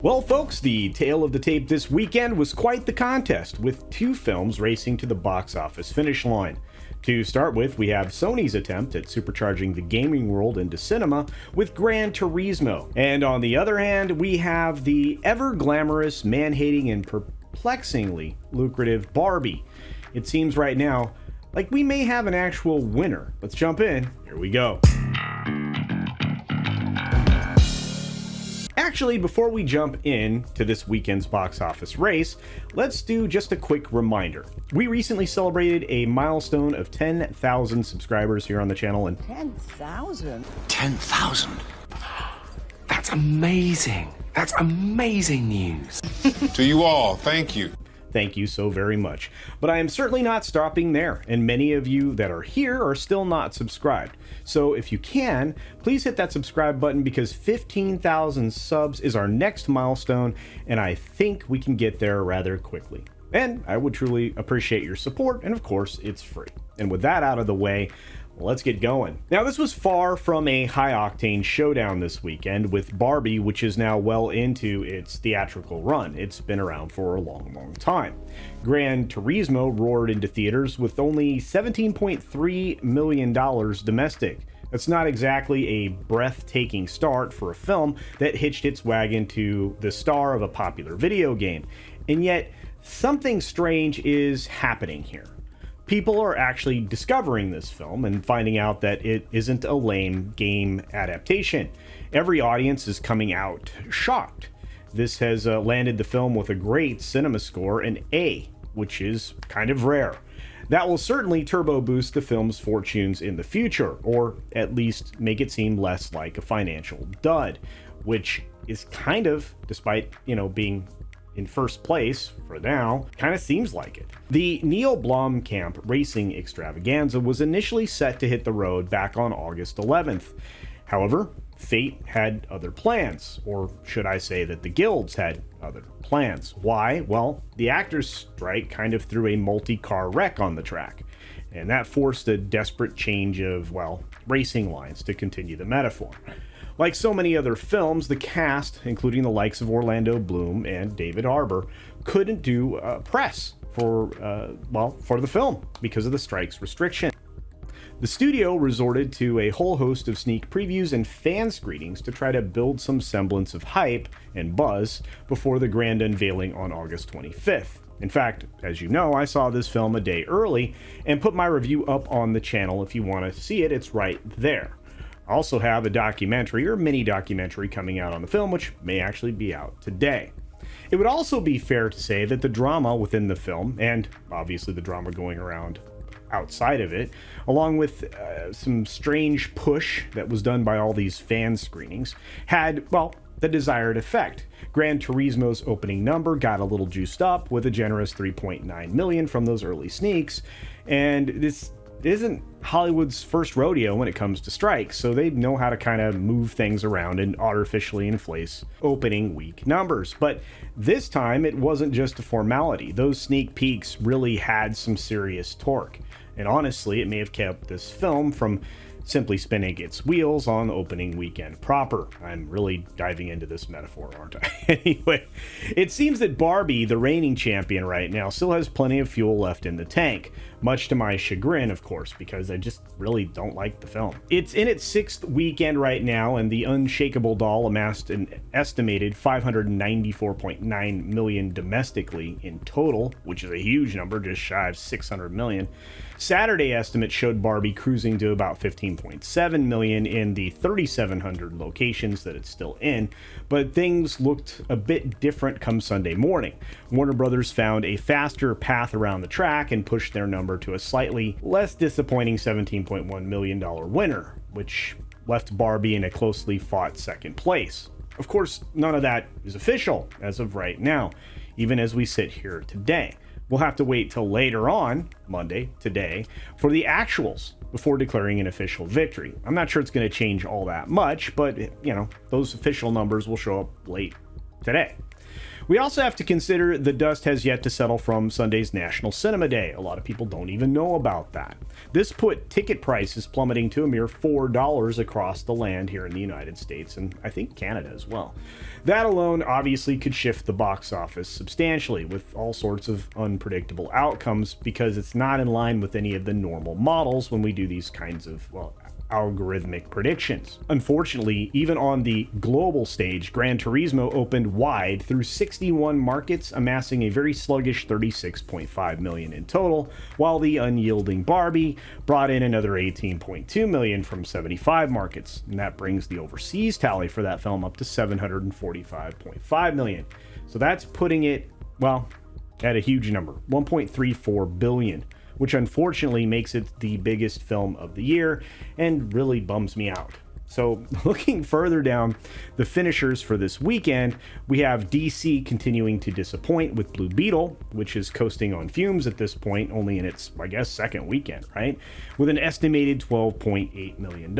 Well, folks, the tale of the tape this weekend was quite the contest, with two films racing to the box office finish line. To start with, we have Sony's attempt at supercharging the gaming world into cinema with Gran Turismo. And on the other hand, we have the ever-glamorous, man-hating, and perplexingly lucrative Barbie. It seems right now like we may have an actual winner. Let's jump in. Here we go. Actually, before we jump in to this weekend's box office race, let's do just a quick reminder. We recently celebrated a milestone of 10,000 subscribers here on the channel, and 10,000? 10,000? That's amazing. That's amazing news. To you all, thank you. Thank you so very much. But I am certainly not stopping there, and many of you that are here are still not subscribed. So if you can, please hit that subscribe button, because 15,000 subs is our next milestone, and I think we can get there rather quickly. And I would truly appreciate your support, and of course, it's free. And with that out of the way, let's get going. Now, this was far from a high-octane showdown this weekend with Barbie, which is now well into its theatrical run. It's been around for a long time. Gran Turismo roared into theaters with only $17.3 million domestic. That's not exactly a breathtaking start for a film that hitched its wagon to the star of a popular video game. And yet, something strange is happening here. People are actually discovering this film and finding out that it isn't a lame game adaptation. Every audience is coming out shocked. This has landed the film with a great cinema score, an A, which is kind of rare. That will certainly turbo boost the film's fortunes in the future, or at least make it seem less like a financial dud, which is kind of, despite, being in first place for now, kind of seems like it. The Neil Blomkamp racing extravaganza was initially set to hit the road back on August 11th. However, fate had other plans, or should I say that the guilds had other plans. Why? Well, the actors' strike kind of threw a multi-car wreck on the track, and that forced a desperate change of, racing lines, to continue the metaphor. Like so many other films, the cast, including the likes of Orlando Bloom and David Harbour, couldn't do press for the film because of the strike's restriction. The studio resorted to a whole host of sneak previews and fan screenings to try to build some semblance of hype and buzz before the grand unveiling on August 25th. In fact, as you know, I saw this film a day early and put my review up on the channel. If you want to see it, it's right there. I also have a documentary or mini documentary coming out on the film, which may actually be out today. It would also be fair to say that the drama within the film, and obviously the drama going around outside of it, along with some strange push that was done by all these fan screenings, had, the desired effect. Gran Turismo's opening number got a little juiced up with a generous 3.9 million from those early sneaks, and this isn't Hollywood's first rodeo when it comes to strikes, so they know how to kind of move things around and artificially inflate opening week numbers. But this time, it wasn't just a formality. Those sneak peeks really had some serious torque, and honestly, it may have kept this film from simply spinning its wheels on opening weekend proper. I'm really diving into this metaphor, aren't I? Anyway, it seems that Barbie, the reigning champion right now, still has plenty of fuel left in the tank, much to my chagrin, of course, because I just really don't like the film. It's in its sixth weekend right now, and the unshakable doll amassed an estimated 594.9 million domestically in total, which is a huge number, just shy of 600 million. Saturday estimates showed Barbie cruising to about 15.7 million in the 3,700 locations that it's still in, but things looked a bit different come Sunday morning. Warner Brothers found a faster path around the track and pushed their number to a slightly less disappointing $17.1 million winner, which left Barbie in a closely fought second place. Of course, none of that is official as of right now, even as we sit here today. We'll have to wait till later on, Monday, today, for the actuals before declaring an official victory. I'm not sure it's going to change all that much, but, those official numbers will show up late today. We also have to consider the dust has yet to settle from Sunday's National Cinema Day. A lot of people don't even know about that. This put ticket prices plummeting to a mere $4 across the land here in the United States, and I think Canada as well. That alone obviously could shift the box office substantially, with all sorts of unpredictable outcomes, because it's not in line with any of the normal models when we do these kinds of, well, algorithmic predictions. Unfortunately, even on the global stage, Gran Turismo opened wide through 61 markets, amassing a very sluggish 36.5 million in total, while the unyielding Barbie brought in another 18.2 million from 75 markets, and that brings the overseas tally for that film up to 745.5 million. So that's putting it, well, at a huge number, 1.34 billion, which unfortunately makes it the biggest film of the year and really bums me out. So looking further down the finishers for this weekend, we have DC continuing to disappoint with Blue Beetle, which is coasting on fumes at this point, only in its, I guess, second weekend, right? With an estimated $12.8 million.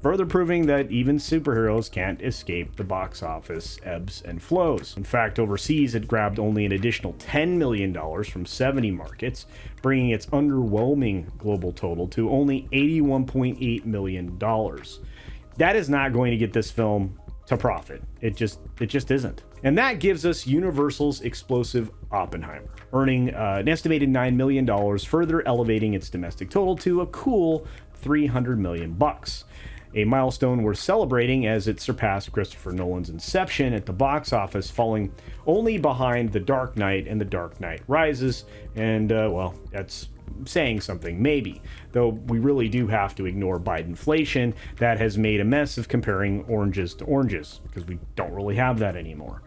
Further proving that even superheroes can't escape the box office ebbs and flows. In fact, overseas it grabbed only an additional $10 million from 70 markets, bringing its underwhelming global total to only $81.8 million. That is not going to get this film to profit. It just isn't. And that gives us Universal's explosive Oppenheimer, earning an estimated $9 million, further elevating its domestic total to a cool $300 million. A milestone worth celebrating, as it surpassed Christopher Nolan's Inception at the box office, falling only behind The Dark Knight and The Dark Knight Rises. And, well, that's saying something, maybe. Though we really do have to ignore Bidenflation that has made a mess of comparing oranges to oranges, because we don't really have that anymore.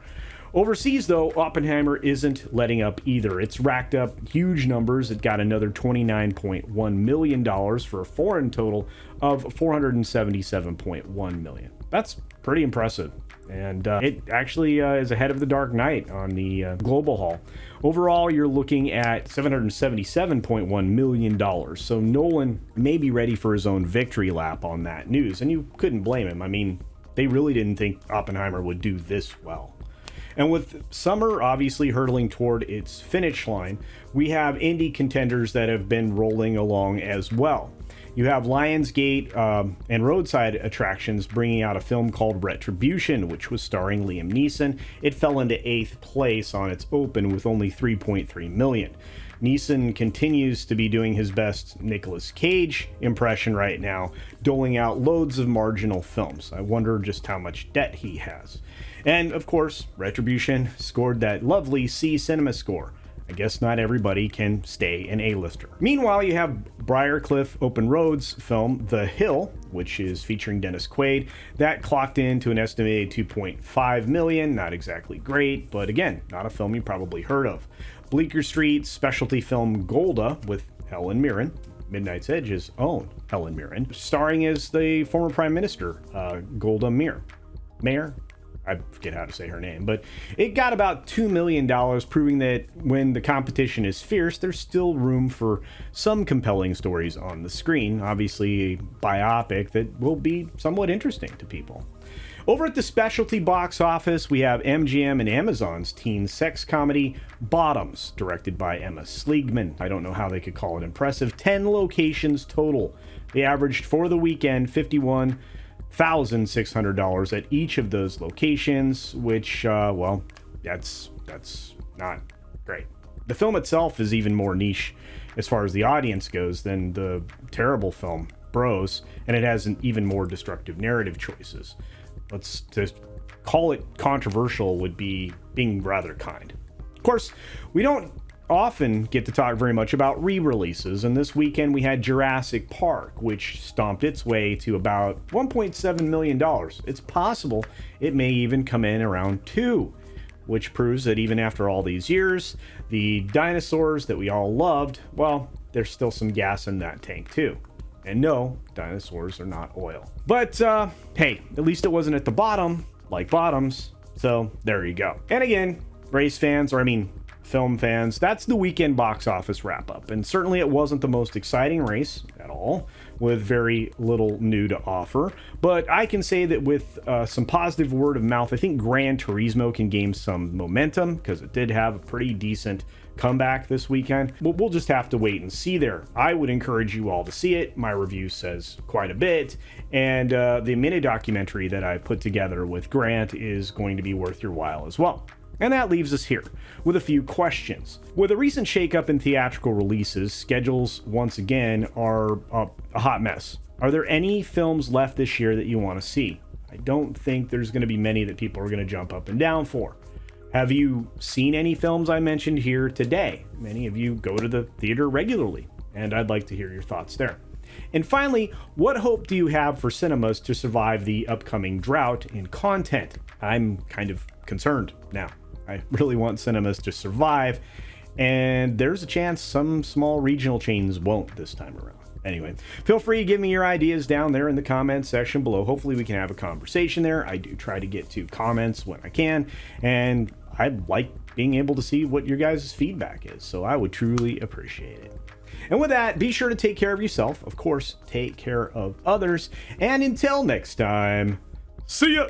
Overseas, though, Oppenheimer isn't letting up either. It's racked up huge numbers. It got another $29.1 million for a foreign total of $477.1 million. That's pretty impressive. And it actually is ahead of The Dark Knight on the global haul. Overall, you're looking at $777.1 million. So Nolan may be ready for his own victory lap on that news. And you couldn't blame him. I mean, they really didn't think Oppenheimer would do this well. And with summer obviously hurtling toward its finish line, we have indie contenders that have been rolling along as well. You have Lionsgate and Roadside Attractions bringing out a film called Retribution, which was starring Liam Neeson. It fell into 8th place on its open with only 3.3 million. Neeson continues to be doing his best Nicolas Cage impression right now, doling out loads of marginal films. I wonder just how much debt he has. And of course, Retribution scored that lovely C Cinema score. I guess not everybody can stay an A-lister. Meanwhile, you have Briarcliff Open Road's film The Hill, which is featuring Dennis Quaid. That clocked into an estimated 2.5 million. Not exactly great, but again, not a film you probably heard of. Bleecker Street's specialty film Golda with Helen Mirren, Midnight's Edge's own Helen Mirren, starring as the former Prime Minister, Golda Meir. Mayor? I forget how to say her name, but it got about $2 million, proving that when the competition is fierce, there's still room for some compelling stories on the screen. Obviously, a biopic that will be somewhat interesting to people. Over at the specialty box office, we have MGM and Amazon's teen sex comedy Bottoms, directed by Emma Sleigman. I don't know how they could call it impressive. 10 locations total. They averaged for the weekend $51,600 at each of those locations, which, well, that's not great. The film itself is even more niche as far as the audience goes than the terrible film Bros, and it has an even more destructive narrative choices. Let's just call it controversial would be being rather kind. Of course, we don't often get to talk very much about re-releases, and this weekend we had Jurassic Park, which stomped its way to about $1.7 million. It's possible it may even come in around 2, which proves that even after all these years, the dinosaurs that we all loved, well, there's still some gas in that tank too. And no, dinosaurs are not oil. But hey, at least it wasn't at the bottom, like Bottoms, so there you go. And again, race fans, film fans, that's the weekend box office wrap up. And certainly it wasn't the most exciting race at all, with very little new to offer. But I can say that with some positive word of mouth, I think Gran Turismo can gain some momentum because it did have a pretty decent comeback this weekend. We'll just have to wait and see there. I would encourage you all to see it. My review says quite a bit. And the mini documentary that I put together with Grant is going to be worth your while as well. And that leaves us here with a few questions. With a recent shakeup in theatrical releases, schedules once again are a hot mess. Are there any films left this year that you want to see? I don't think there's going to be many that people are going to jump up and down for. Have you seen any films I mentioned here today? Many of you go to the theater regularly, and I'd like to hear your thoughts there. And finally, what hope do you have for cinemas to survive the upcoming drought in content? I'm kind of concerned now. I really want cinemas to survive, and there's a chance some small regional chains won't this time around. Anyway, feel free to give me your ideas down there in the comments section below. Hopefully we can have a conversation there. I do try to get to comments when I can, and I like being able to see what your guys' feedback is, so I would truly appreciate it. And with that, be sure to take care of yourself. Of course, take care of others, and until next time, see ya!